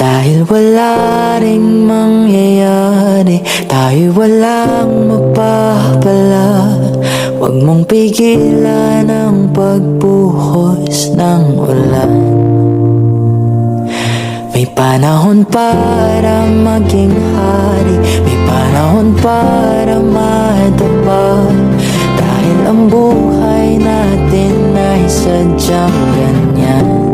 Dahil wala ring mangyayari, tayo walang mapapala. Huwag mong pigilan ang pagbuhos ng ulan. May panahon para maging hari, may panahon para madapa. Dahil ang buhay natin ay sadyang ganyan.